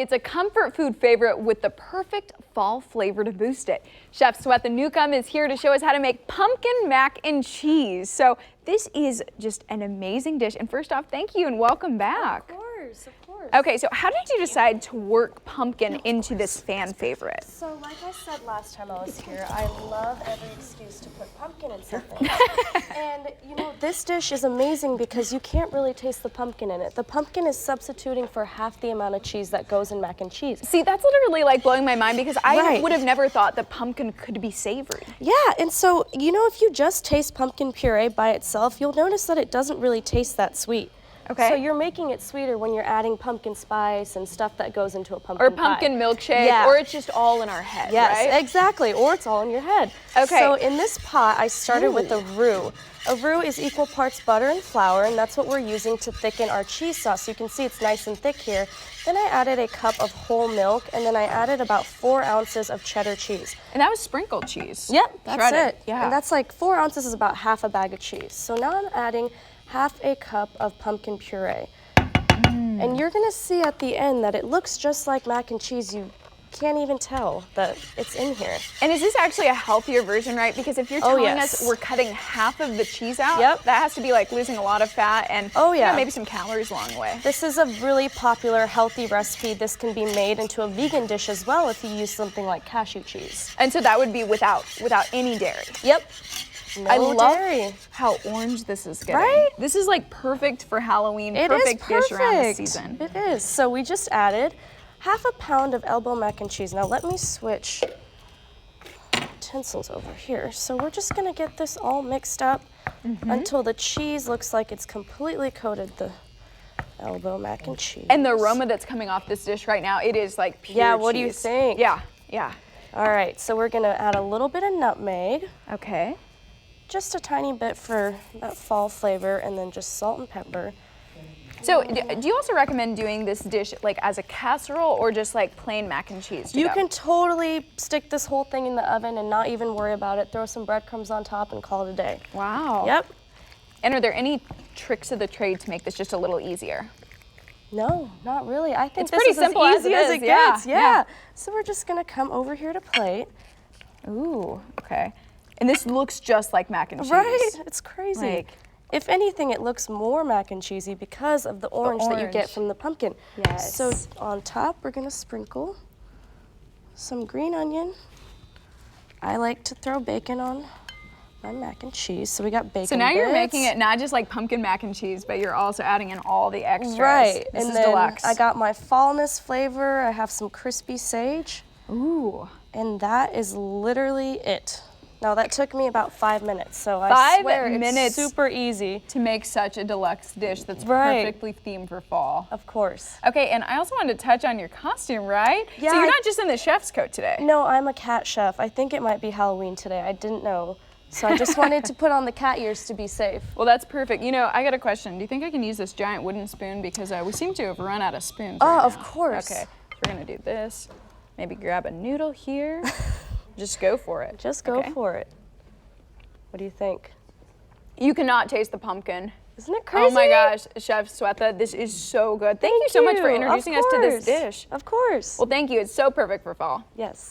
It's a comfort food favorite with the perfect fall flavor to boost it. Chef Swetha Newcomb is here to show us how to make pumpkin mac and cheese. So this is just an amazing dish. And first off, thank you and welcome back. Of course, of course. Okay, so how did you decide to work pumpkin into this fan favorite? So like I said last time I was here, I love every excuse to put pumpkin in something. And you know, this dish is amazing because you can't really taste the pumpkin in it. The pumpkin is substituting for half the amount of cheese that goes in mac and cheese. See, that's literally like blowing my mind because I Right. would have never thought that pumpkin could be savory. Yeah, and so, you know, if you just taste pumpkin puree by itself, you'll notice that it doesn't really taste that sweet. Okay. So you're making it sweeter when you're adding pumpkin spice and stuff that goes into a pumpkin Or pumpkin pie. milkshake, Yeah. or it's just all in our head, Yes, right? exactly, or it's all in your head. Okay. So in this pot, I started with a roux. A roux is equal parts butter and flour, and that's what we're using to thicken our cheese sauce. You can see it's nice and thick here. Then I added a cup of whole milk, and then I added about 4 ounces of cheddar cheese. And that was sprinkled cheese. Yep, that's Shredded. it. Yeah. And that's like 4 ounces is about half a bag of cheese. So now I'm adding half a cup of pumpkin puree. And you're gonna see at the end that it looks just like mac and cheese. You can't even tell that it's in here. And is this actually a healthier version, right? Because if you're telling us we're cutting half of the cheese out, Yep. that has to be like losing a lot of fat and Oh, yeah. you know, maybe some calories along the way. This is a really popular healthy recipe. This can be made into a vegan dish as well if you use something like cashew cheese. And so that would be without any dairy. Yep. No I love dairy. how orange this is getting. Right? This is like perfect for Halloween, It is perfect dish around the perfect. season. It is. So we just added half a pound of elbow mac and cheese. Now let me switch utensils over here. So we're just gonna get this all mixed up until the cheese looks like it's completely coated the elbow mac and cheese. And the aroma that's coming off this dish right now, it is like pure Yeah, what do you cheese. think? Yeah, yeah. All right, so we're gonna add a little bit of nutmeg, Okay. just a tiny bit for that fall flavor, and then just salt and pepper. So do you also recommend doing this dish like as a casserole or just like plain mac and cheese to You go? can totally stick this whole thing in the oven and not even worry about it. Throw some breadcrumbs on top and call it a day. Wow. Yep. And are there any tricks of the trade to make this just a little easier? No, not really. I think It's this pretty is simple as as easy it as is, it yeah, gets. yeah. So we're just gonna come over here to plate. Ooh, okay. And this looks just like mac and cheese. Right? It's crazy. Like- If anything, it looks more mac and cheesy because of the orange that you get orange. from the pumpkin. Yes. So on top, we're gonna sprinkle some green onion. I like to throw bacon on my mac and cheese, so we got bacon So now you're bits. making it not just like pumpkin mac and cheese, but you're also adding in all the extras. Right, This and is then deluxe. I got my fallness flavor. I have some crispy sage, Ooh. and that is literally it. Now that took me about 5 minutes, so I 5 swear minutes. it's super easy. To make such a deluxe dish that's Right. perfectly themed for fall. Of course. Okay, and I also wanted to touch on your costume, right? Yeah, So you're I- not just in the chef's coat today. No, I'm a cat chef. I think it might be Halloween today. I didn't know. So I just wanted to put on the cat ears to be safe. Well, that's perfect. You know, I got a question. Do you think I can use this giant wooden spoon? Because we seem to have run out of spoons. Oh, right of now. course. Okay, so we're gonna do this. Maybe grab a noodle here. Just go for it. Just go Okay. for it. What do you think? You cannot taste the pumpkin. Isn't it crazy? Oh my gosh, Chef Swetha, this is so good. Thank you so much for Of introducing us to this course. dish. Of course. Well, thank you. It's so perfect for fall. Yes.